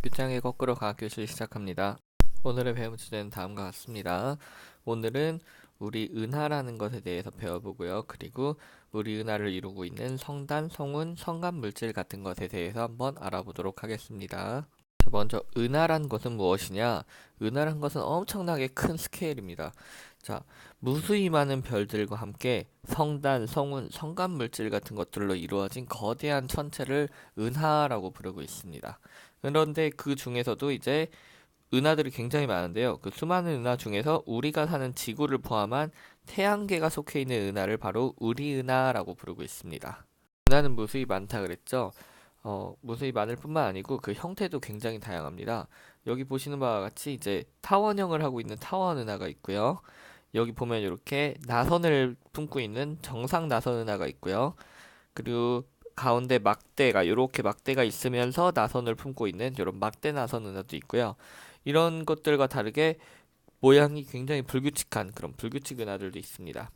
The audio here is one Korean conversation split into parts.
빗장의 거꾸로 과학 교실 시작합니다. 오늘의 배움 주제는 다음과 같습니다. 오늘은 우리 은하라는 것에 대해서 배워보고요. 그리고 우리 은하를 이루고 있는 성단, 성운, 성간 물질 같은 것에 대해서 한번 알아보도록 하겠습니다. 자, 먼저 은하란 것은 무엇이냐? 은하란 것은 엄청나게 큰 스케일입니다. 자, 무수히 많은 별들과 함께 성단, 성운, 성간 물질 같은 것들로 이루어진 거대한 천체를 은하라고 부르고 있습니다. 그런데 그 중에서도 이제 은하들이 굉장히 많은데요. 그 수많은 은하 중에서 우리가 사는 지구를 포함한 태양계가 속해 있는 은하를 바로 우리은하라고 부르고 있습니다. 은하는 무수히 많다 그랬죠. 무수히 많을 뿐만 아니고 그 형태도 굉장히 다양합니다. 여기 보시는 바와 같이 이제 타원형을 하고 있는 타원 은하가 있고요. 여기 보면 이렇게 나선을 품고 있는 정상 나선 은하가 있고요. 그리고 가운데 막대가 이렇게 막대가 있으면서 나선을 품고 있는 이런 막대 나선 은하도 있고요. 이런 것들과 다르게 모양이 굉장히 불규칙한 그런 불규칙 은하들도 있습니다.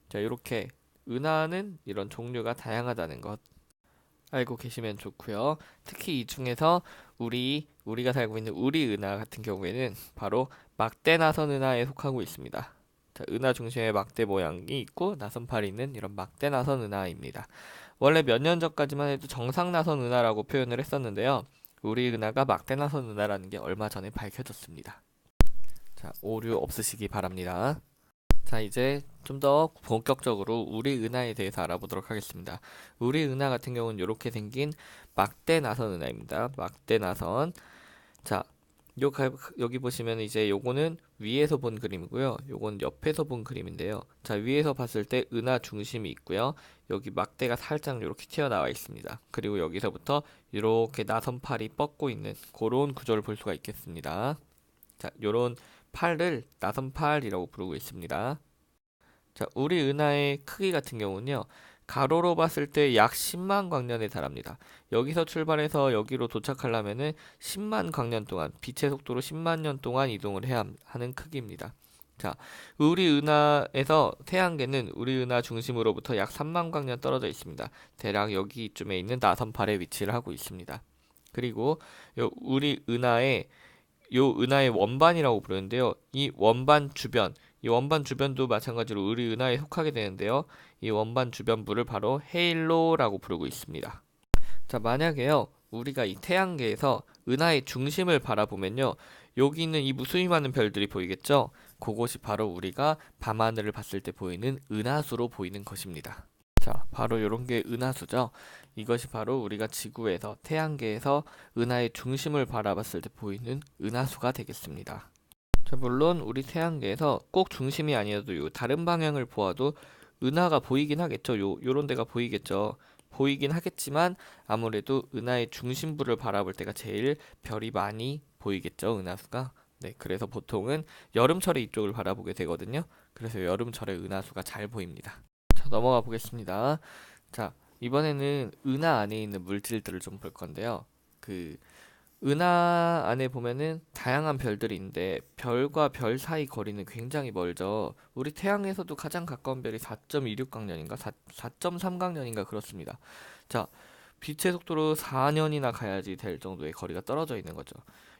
자, 이렇게 은하는 이런 종류가 다양하다는 것 알고 계시면 좋고요. 특히 이 중에서 우리가 살고 있는 우리 은하 같은 경우에는 바로 막대 나선 은하에 속하고 있습니다. 자, 은하 중심에 막대 모양이 있고 나선팔이 있는 이런 막대 나선 은하입니다. 원래 몇 년 전까지만 해도 정상 나선 은하라고 표현을 했었는데요. 우리 은하가 막대 나선 은하라는 게 얼마 전에 밝혀졌습니다. 자, 오류 없으시기 바랍니다. 자, 이제 좀 더 본격적으로 우리 은하에 대해서 알아보도록 하겠습니다. 우리 은하 같은 경우는 이렇게 생긴 막대 나선 은하입니다. 막대 나선. 자, 여기 보시면 이제 요거는 위에서 본 그림이고요. 요건 옆에서 본 그림인데요. 자, 위에서 봤을 때 은하 중심이 있고요. 여기 막대가 살짝 이렇게 튀어나와 있습니다. 그리고 여기서부터 이렇게 나선팔이 뻗고 있는 그런 구조를 볼 수가 있겠습니다. 자, 요런 팔을 나선팔이라고 부르고 있습니다. 자, 우리 은하의 크기 같은 경우는요. 가로로 봤을 때 약 10만 광년에 달합니다. 여기서 출발해서 여기로 도착하려면은 10만 광년 동안, 빛의 속도로 10만 년 동안 이동을 해야 하는 크기입니다. 자, 우리 은하에서 태양계는 우리 은하 중심으로부터 약 3만 광년 떨어져 있습니다. 대략 여기쯤에 있는 나선팔에 위치를 하고 있습니다. 그리고 요 은하의 원반이라고 부르는데요. 이 원반 주변도 마찬가지로 우리 은하에 속하게 되는데요. 이 원반 주변부를 바로 헤일로라고 부르고 있습니다. 자, 만약에요. 우리가 이 태양계에서 은하의 중심을 바라보면요. 여기 있는 이 무수히 많은 별들이 보이겠죠? 그것이 바로 우리가 밤하늘을 봤을 때 보이는 은하수로 보이는 것입니다. 자, 바로 이런 게 은하수죠. 이것이 바로 우리가 지구에서 태양계에서 은하의 중심을 바라봤을 때 보이는 은하수가 되겠습니다. 자, 물론 우리 태양계에서 꼭 중심이 아니어도 요 다른 방향을 보아도 은하가 보이긴 하겠죠. 요런 데가 보이겠죠. 보이긴 하겠지만 아무래도 은하의 중심부를 바라볼 때가 제일 별이 많이 보이겠죠. 은하수가. 네, 그래서 보통은 여름철에 이쪽을 바라보게 되거든요. 그래서 여름철에 은하수가 잘 보입니다. 자, 넘어가 보겠습니다. 자, 이번에는 은하 안에 있는 물질들을 좀 볼 건데요. 그 은하 안에 보면은 다양한 별들이 있는데 별과 별 사이 거리는 굉장히 멀죠. 우리 태양에서도 가장 가까운 별이 4.26강년인가 4.3강년인가 그렇습니다. 자, 빛의 속도로 4년이나 가야지 될 정도의 거리가 떨어져 있는 거죠.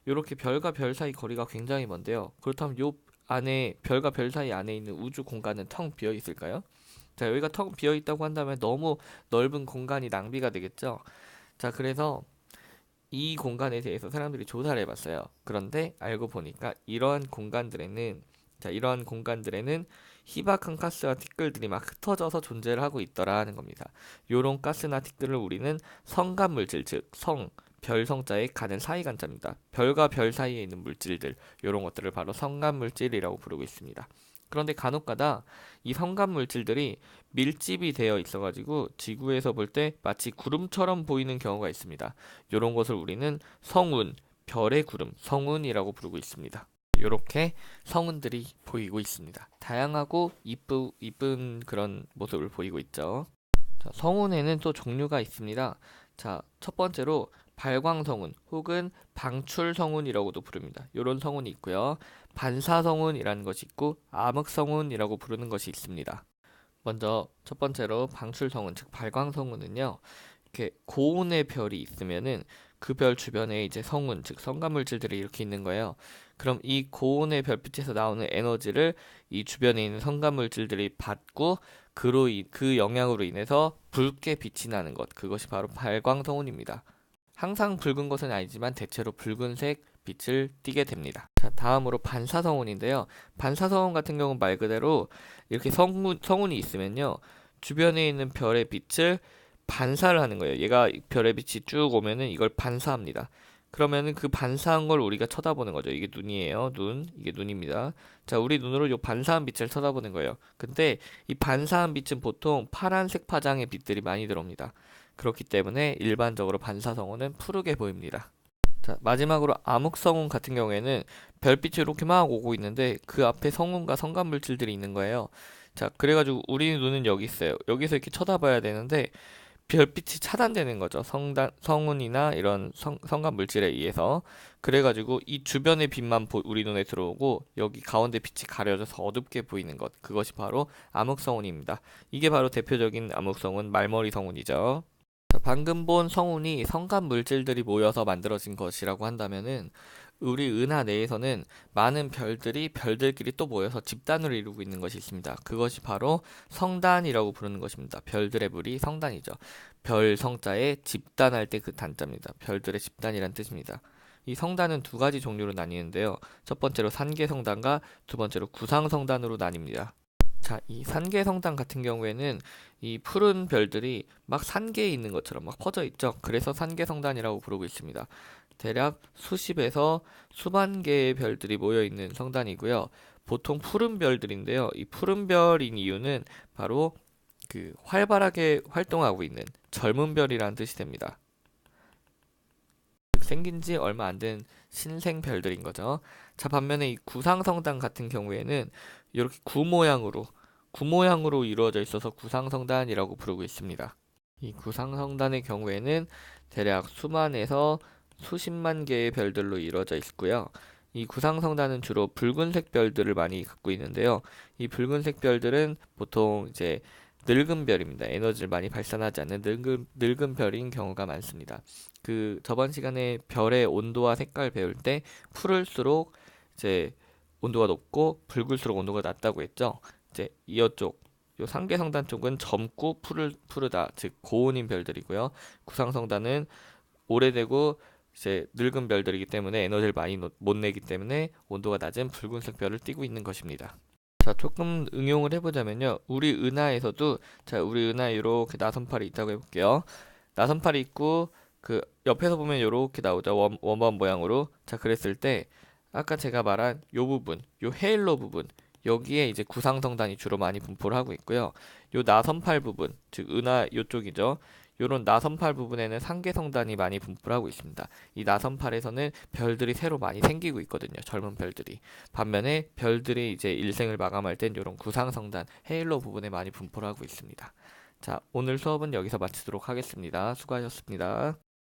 이렇게 별과 별 사이 거리가 굉장히 먼데요. 그렇다면 요 안에 별과 별 사이 안에 있는 우주 공간은 텅 비어 있을까요? 자, 여기가 텅 비어 있다고 한다면 너무 넓은 공간이 낭비가 되겠죠. 자, 그래서 이 공간에 대해서 사람들이 조사를 해봤어요. 그런데 알고 보니까 이러한 공간들에는 희박한 가스와 티끌들이 막 흩어져서 존재를 하고 있더라는 겁니다. 요런 가스나 티끌을 우리는 성간 물질, 즉 별 성자에 가는 사이 간자입니다. 별과 별 사이에 있는 물질들, 요런 것들을 바로 성간 물질이라고 부르고 있습니다. 그런데 간혹가다 이 성간 물질들이 밀집이 되어 있어가지고 지구에서 볼 때 마치 구름처럼 보이는 경우가 있습니다. 이런 것을 우리는 성운, 별의 구름, 성운이라고 부르고 있습니다. 이렇게 성운들이 보이고 있습니다. 다양하고 이쁜 그런 모습을 보이고 있죠. 자, 성운에는 또 종류가 있습니다. 자, 첫 번째로 발광성운 혹은 방출성운이라고도 부릅니다. 이런 성운이 있고요. 반사성운이라는 것이 있고 암흑성운이라고 부르는 것이 있습니다. 먼저 첫 번째로 방출성운, 즉 발광성운은요. 이렇게 고온의 별이 있으면은 그 별 주변에 이제 성운, 즉 성간물질들이 이렇게 있는 거예요. 그럼 이 고온의 별빛에서 나오는 에너지를 이 주변에 있는 성간물질들이 받고 그 영향으로 인해서 붉게 빛이 나는 것, 그것이 바로 발광성운입니다. 항상 붉은 것은 아니지만 대체로 붉은색 빛을 띠게 됩니다. 자, 다음으로 반사성운인데요. 반사성운 같은 경우는 말 그대로 이렇게 성운이 있으면요, 주변에 있는 별의 빛을 반사를 하는 거예요. 얘가 별의 빛이 쭉 오면은 이걸 반사합니다. 그러면은 그 반사한 걸 우리가 쳐다보는 거죠. 이게 눈이에요. 이게 눈입니다. 자, 우리 눈으로 이 반사한 빛을 쳐다보는 거예요. 근데 이 반사한 빛은 보통 파란색 파장의 빛들이 많이 들어옵니다. 그렇기 때문에 일반적으로 반사성운은 푸르게 보입니다. 자, 마지막으로 암흑성운 같은 경우에는 별빛이 이렇게 막 오고 있는데 그 앞에 성운과 성간물질들이 있는 거예요. 자, 그래가지고 우리 눈은 여기 있어요. 여기서 이렇게 쳐다봐야 되는데 별빛이 차단되는 거죠. 성운이나 이런 성간 물질에 의해서. 그래가지고 이 주변의 빛만 우리 눈에 들어오고 여기 가운데 빛이 가려져서 어둡게 보이는 것. 그것이 바로 암흑성운입니다. 이게 바로 대표적인 암흑성운, 말머리 성운이죠. 자, 방금 본 성운이 성간 물질들이 모여서 만들어진 것이라고 한다면은 우리 은하 내에서는 많은 별들끼리 또 모여서 집단을 이루고 있는 것이 있습니다. 그것이 바로 성단이라고 부르는 것입니다. 별들의 무리 성단이죠. 별 성자에 집단할 때 그 단자입니다. 별들의 집단이란 뜻입니다. 이 성단은 두 가지 종류로 나뉘는데요. 첫 번째로 산계성단과 두 번째로 구상성단으로 나뉩니다. 자, 이 산계성단 같은 경우에는 이 푸른 별들이 막 산계에 있는 것처럼 막 퍼져 있죠. 그래서 산계성단이라고 부르고 있습니다. 대략 수십에서 수만 개의 별들이 모여 있는 성단이고요. 보통 푸른 별들인데요. 이 푸른 별인 이유는 바로 그 활발하게 활동하고 있는 젊은 별이라는 뜻이 됩니다. 생긴 지 얼마 안 된 신생 별들인 거죠. 자, 반면에 이 구상성단 같은 경우에는 이렇게 구 모양으로 이루어져 있어서 구상성단이라고 부르고 있습니다. 이 구상성단의 경우에는 대략 수만에서 수십만 개의 별들로 이루어져 있고요. 이 구상성단은 주로 붉은색 별들을 많이 갖고 있는데요. 이 붉은색 별들은 보통 이제 늙은 별입니다. 에너지를 많이 발산하지 않는 늙은 별인 경우가 많습니다. 그 저번 시간에 별의 온도와 색깔 배울 때 푸를수록 이제 온도가 높고 붉을수록 온도가 낮다고 했죠. 이제 이쪽 요 상계성단 쪽은 젊고 푸르다, 즉 고온인 별들이고요. 구상성단은 오래되고 이제 늙은 별들이기 때문에 에너지를 많이 못 내기 때문에 온도가 낮은 붉은색 별을 띠고 있는 것입니다. 자, 조금 응용을 해보자면요. 우리 은하에서도, 자, 우리 은하에 이렇게 나선팔이 있다고 해볼게요. 나선팔이 있고 그 옆에서 보면 이렇게 나오죠. 원반 모양으로. 자, 그랬을 때 아까 제가 말한 요 부분, 요 헤일로 부분, 여기에 이제 구상성단이 주로 많이 분포를 하고 있고요. 요 나선팔 부분, 즉 은하 요쪽이죠. 요런 나선팔 부분에는 상계성단이 많이 분포를 하고 있습니다. 이 나선팔에서는 별들이 새로 많이 생기고 있거든요. 젊은 별들이. 반면에 별들이 이제 일생을 마감할 땐 요런 구상성단, 헤일로 부분에 많이 분포를 하고 있습니다. 자, 오늘 수업은 여기서 마치도록 하겠습니다. 수고하셨습니다.